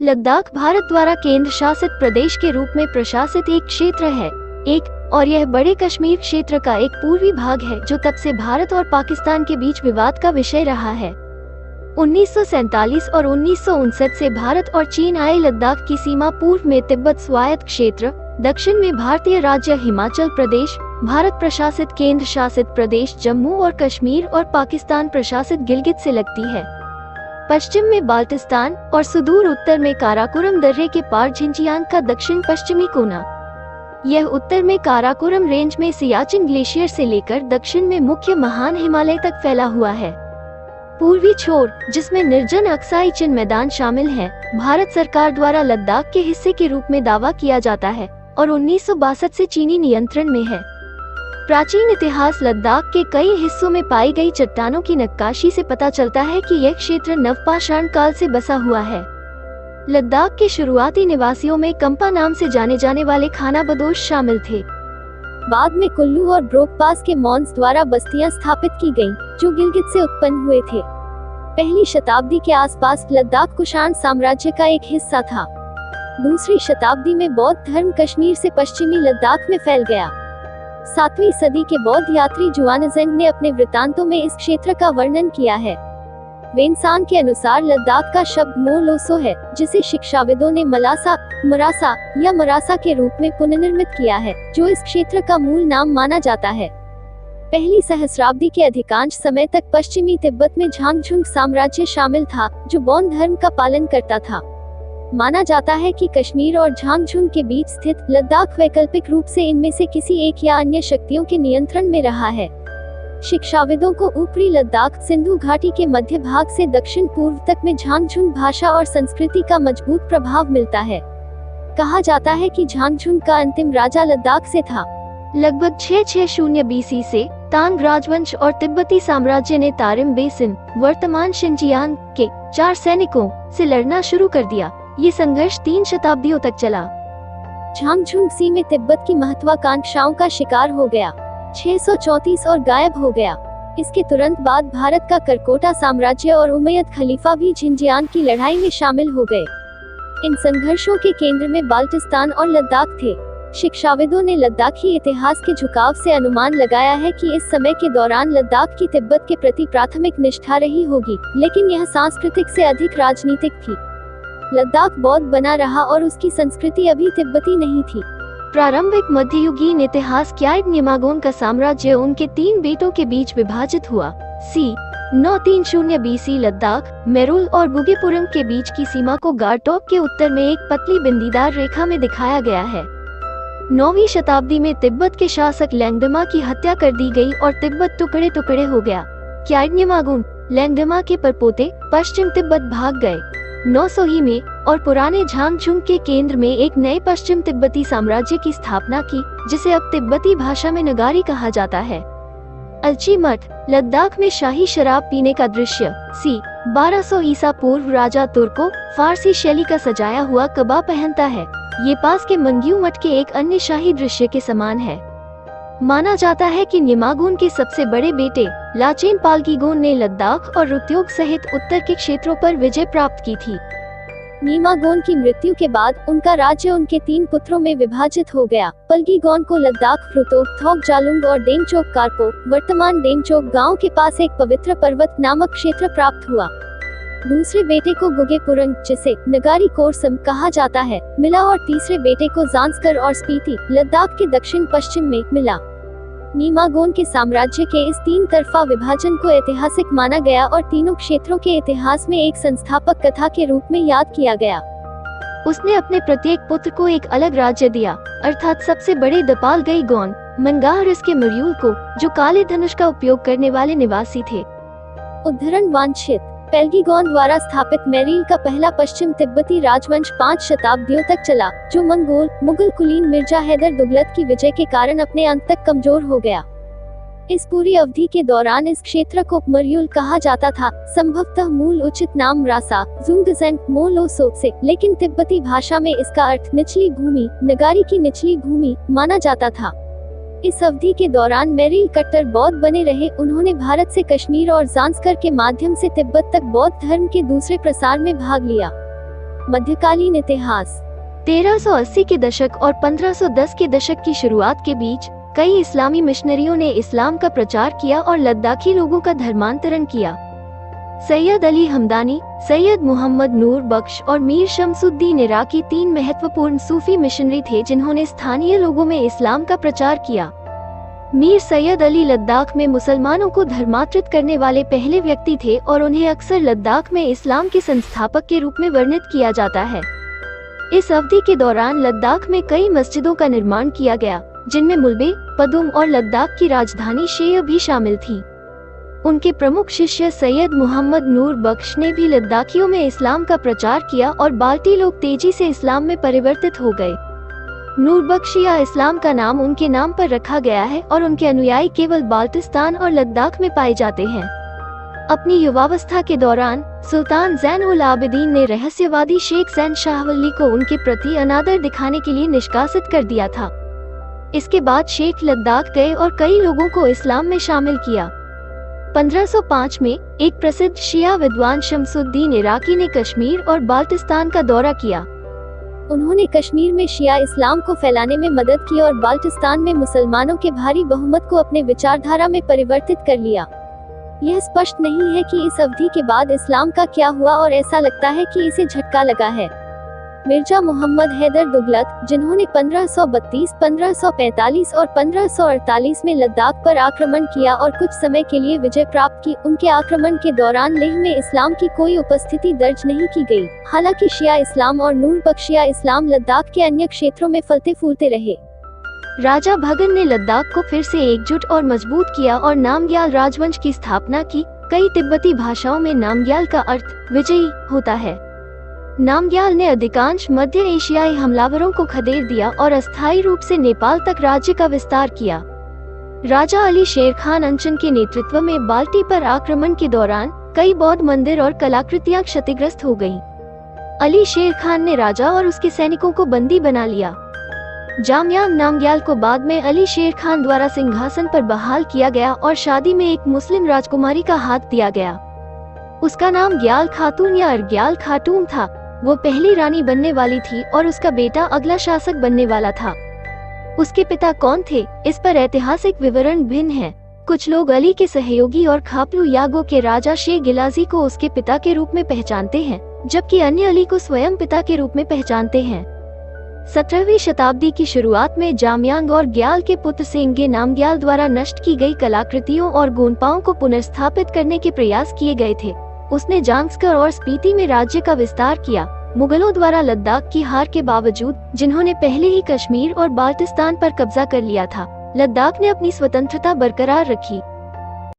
लद्दाख भारत द्वारा केंद्र शासित प्रदेश के रूप में प्रशासित एक क्षेत्र है। और यह बड़े कश्मीर क्षेत्र का एक पूर्वी भाग है जो तब से भारत और पाकिस्तान के बीच विवाद का विषय रहा है। 1947 और 1959 से भारत और चीन आए लद्दाख की सीमा पूर्व में तिब्बत स्वायत्त क्षेत्र, दक्षिण में भारतीय राज्य हिमाचल प्रदेश, भारत प्रशासित केंद्र शासित प्रदेश जम्मू और कश्मीर और पाकिस्तान प्रशासित गिलगित से लगती है। पश्चिम में बाल्टिस्तान और सुदूर उत्तर में काराकोरम दर्रे के पार झिंजियांग का दक्षिण पश्चिमी कोना। यह उत्तर में काराकोरम रेंज में सियाचिन ग्लेशियर से लेकर दक्षिण में मुख्य महान हिमालय तक फैला हुआ है। पूर्वी छोर, जिसमें निर्जन अक्साई चिन मैदान शामिल है, भारत सरकार द्वारा लद्दाख के हिस्से के रूप में दावा किया जाता है और 1962 से चीनी नियंत्रण में है। प्राचीन इतिहास लद्दाख के कई हिस्सों में पाई गई चट्टानों की नक्काशी से पता चलता है कि यह क्षेत्र नवपाषाण काल से बसा हुआ है। लद्दाख के शुरुआती निवासियों में कंपा नाम से जाने जाने वाले खानाबदोश शामिल थे। बाद में कुल्लू और ब्रोकपास के मॉन्स द्वारा बस्तियां स्थापित की गईं, जो गिलगित से उत्पन्न हुए थे। पहली शताब्दी के आसपास लद्दाख कुषाण साम्राज्य का एक हिस्सा था। दूसरी शताब्दी में बौद्ध धर्म कश्मीर से पश्चिमी लद्दाख में फैल गया। 7वीं सदी के बौद्ध यात्री जुआनज़ेंग ने अपने वृत्तांतों में इस क्षेत्र का वर्णन किया है। वेनसांग के अनुसार लद्दाख का शब्द मोलोसो है, जिसे शिक्षाविदों ने मलासा, मरासा या मरासा के रूप में पुनर्निर्मित किया है, जो इस क्षेत्र का मूल नाम माना जाता है। पहली सहस्राब्दी के अधिकांश समय तक पश्चिमी तिब्बत में झांगझुंग साम्राज्य शामिल था, जो बौद्ध धर्म का पालन करता था। माना जाता है कि कश्मीर और झांगझुंग के बीच स्थित लद्दाख वैकल्पिक रूप से इनमें से किसी एक या अन्य शक्तियों के नियंत्रण में रहा है। शिक्षाविदों को ऊपरी लद्दाख सिंधु घाटी के मध्य भाग से दक्षिण पूर्व तक में झांगझुंग भाषा और संस्कृति का मजबूत प्रभाव मिलता है। कहा जाता है कि झांगझुंग का अंतिम राजा लद्दाख से था। लगभग 660 BC से तांग राजवंश और तिब्बती साम्राज्य ने तारिम बेसिन, वर्तमान शिनजियांग के 4 सैनिकों से लड़ना शुरू कर दिया। ये संघर्ष 3 शताब्दियों तक चला। झांगझुंग सी में तिब्बत की महत्वाकांक्षाओं का शिकार हो गया, 634 और गायब हो गया। इसके तुरंत बाद भारत का करकोटा साम्राज्य और उमैयद खलीफा भी झिंजियांग की लड़ाई में शामिल हो गए। इन संघर्षों के केंद्र में बाल्टिस्तान और लद्दाख थे। शिक्षाविदों ने लद्दाखी इतिहास के झुकाव से अनुमान लगाया है कि इस समय के दौरान लद्दाख की तिब्बत के प्रति प्राथमिक निष्ठा रही होगी, लेकिन यह सांस्कृतिक से अधिक राजनीतिक थी। लद्दाख बौद्ध बना रहा और उसकी संस्कृति अभी तिब्बती नहीं थी। प्रारंभिक मध्ययुगीन इतिहास क्याइड निमागोन का साम्राज्य उनके 3 बेटों के बीच विभाजित हुआ। c. 930 BC लद्दाख, मेरुल और बुगीपुरम के बीच की सीमा को गारटोक के उत्तर में एक पतली बिंदीदार रेखा में दिखाया गया है। 9वीं शताब्दी में तिब्बत के शासक लैंगदमा की हत्या कर दी गई और तिब्बत टुकड़े टुकड़े हो गया। क्याइड निमागोन, लैंगदमा के परपोते, पश्चिम तिब्बत भाग गए। 900 ही में और पुराने झांगझुंग के केंद्र में एक नए पश्चिम तिब्बती साम्राज्य की स्थापना की, जिसे अब तिब्बती भाषा में नगारी कहा जाता है। अलची मठ, लद्दाख में शाही शराब पीने का दृश्य। c. 1200 ईसा पूर्व राजा तुर्को फारसी शैली का सजाया हुआ कबा पहनता है। ये पास के मंग्यू मठ के एक अन्य शाही दृश्य के समान है। माना जाता है कि निमागोन के सबसे बड़े बेटे लाचेन पालकीगोन ने लद्दाख और रुत्योग सहित उत्तर के क्षेत्रों पर विजय प्राप्त की थी। निमागोन की मृत्यु के बाद उनका राज्य उनके 3 पुत्रों में विभाजित हो गया। पलगीगोन को लद्दाख, रुतोग, थोक जालुंग और डेंगचोक कारपो, वर्तमान डेंगचोक गांव के पास एक पवित्र पर्वत नामक क्षेत्र प्राप्त हुआ। दूसरे बेटे को गुगेपुरंग, जिसे नगारी कोरसम कहा जाता है, मिला और तीसरे बेटे को जांस्कर और स्पीति, लद्दाख के दक्षिण पश्चिम में, मिला। निमागोन के साम्राज्य के इस 3 तरफा विभाजन को ऐतिहासिक माना गया और तीनों क्षेत्रों के इतिहास में एक संस्थापक कथा के रूप में याद किया गया। उसने अपने प्रत्येक पुत्र को एक अलग राज्य दिया, अर्थात सबसे बड़े दपाल गई गौन मंगाहरिस के मर्यूल को, जो काले धनुष का उपयोग करने वाले निवासी थे। उद्धरण वांछित, पेल्गीगोन द्वारा स्थापित मेरील का पहला पश्चिम तिब्बती राजवंश 5 शताब्दियों तक चला, जो मंगोल मुगल कुलीन मिर्जा हैदर दुगलत की विजय के कारण अपने अंत तक कमजोर हो गया। इस पूरी अवधि के दौरान इस क्षेत्र को मर्यूल कहा जाता था, संभवतः मूल उचित नाम रासा जुंगजेंग मोलोसो से, लेकिन तिब्बती भाषा में इसका अर्थ निचली भूमि, नगारी की निचली भूमि माना जाता था। इस अवधि के दौरान मेरील कट्टर बौद्ध बने रहे। उन्होंने भारत से कश्मीर और जांस्कर के माध्यम से तिब्बत तक बौद्ध धर्म के दूसरे प्रसार में भाग लिया। मध्यकालीन इतिहास 1380 के दशक और 1510 के दशक की शुरुआत के बीच कई इस्लामी मिशनरियों ने इस्लाम का प्रचार किया और लद्दाखी लोगों का धर्मांतरण किया। सैयद अली हमदानी, सैयद मोहम्मद नूर बख्श और मीर शमसुद्दीन इराकी 3 महत्वपूर्ण सूफी मिशनरी थे जिन्होंने स्थानीय लोगों में इस्लाम का प्रचार किया। मीर सैयद अली लद्दाख में मुसलमानों को धर्मांतरित करने वाले पहले व्यक्ति थे और उन्हें अक्सर लद्दाख में इस्लाम के संस्थापक के रूप में वर्णित किया जाता है। इस अवधि के दौरान लद्दाख में कई मस्जिदों का निर्माण किया गया, जिनमें मुल्बे, पदुम और लद्दाख की राजधानी शेय भी शामिल थी। उनके प्रमुख शिष्य सैयद मोहम्मद नूर बख्श ने भी लद्दाखियों में इस्लाम का प्रचार किया और बाल्टी लोग तेजी से इस्लाम में परिवर्तित हो गए। नूर बख्श या इस्लाम का नाम उनके नाम पर रखा गया है और उनके अनुयायी केवल बाल्टिस्तान और लद्दाख में पाए जाते हैं। अपनी युवावस्था के दौरान सुल्तान ज़ैन उल आबिदीन ने रहस्यवादी शेख ज़ैन शाह वली को उनके प्रति अनादर दिखाने के लिए निष्कासित कर दिया था। इसके बाद शेख लद्दाख गए और कई लोगों को इस्लाम में शामिल किया। 1505 में एक प्रसिद्ध शिया विद्वान शमसुद्दीन इराकी ने कश्मीर और बाल्टिस्तान का दौरा किया। उन्होंने कश्मीर में शिया इस्लाम को फैलाने में मदद की और बाल्टिस्तान में मुसलमानों के भारी बहुमत को अपने विचारधारा में परिवर्तित कर लिया। यह स्पष्ट नहीं है कि इस अवधि के बाद इस्लाम का क्या हुआ और ऐसा लगता है कि इसे झटका लगा है। मिर्जा मोहम्मद हैदर दुगलत, जिन्होंने 1532, 1545 और 1548 में लद्दाख पर आक्रमण किया और कुछ समय के लिए विजय प्राप्त की, उनके आक्रमण के दौरान लेह में इस्लाम की कोई उपस्थिति दर्ज नहीं की गई। हालांकि शिया इस्लाम और नूर बख्शिया इस्लाम लद्दाख के अन्य क्षेत्रों में फलते फूलते रहे। राजा भगन ने लद्दाख को फिर से एकजुट और मजबूत किया और नामग्याल राजवंश की स्थापना की। कई तिब्बती भाषाओं में नामग्याल का अर्थ विजयी होता है। नामग्याल ने अधिकांश मध्य एशियाई हमलावरों को खदेड़ दिया और अस्थायी रूप से नेपाल तक राज्य का विस्तार किया। राजा अली शेर खान अंचन के नेतृत्व में बाल्टी पर आक्रमण के दौरान कई बौद्ध मंदिर और कलाकृतियां क्षतिग्रस्त हो गईं। अली शेर खान ने राजा और उसके सैनिकों को बंदी बना लिया। जामयांग नामग्याल को बाद में अली शेर खान द्वारा सिंहासन पर बहाल किया गया और शादी में एक मुस्लिम राजकुमारी का हाथ दिया गया। उसका नाम ग्याल खातून या अर्ग्याल खातून था। वो पहली रानी बनने वाली थी और उसका बेटा अगला शासक बनने वाला था। उसके पिता कौन थे, इस पर ऐतिहासिक विवरण भिन्न है। कुछ लोग अली के सहयोगी और खापलू यागो के राजा शे गिलाजी को उसके पिता के रूप में पहचानते हैं, जबकि अन्य अली को स्वयं पिता के रूप में पहचानते हैं। 17वीं शताब्दी की शुरुआत में जामयांग और ग्याल के पुत्र सेंगे नामग्याल द्वारा नष्ट की गई कलाकृतियों और गोनपाओं को पुनर्स्थापित करने के प्रयास किए गए थे। उसने जांस्कर और स्पीति में राज्य का विस्तार किया। मुगलों द्वारा लद्दाख की हार के बावजूद, जिन्होंने पहले ही कश्मीर और बाल्टिस्तान पर कब्जा कर लिया था, लद्दाख ने अपनी स्वतंत्रता बरकरार रखी।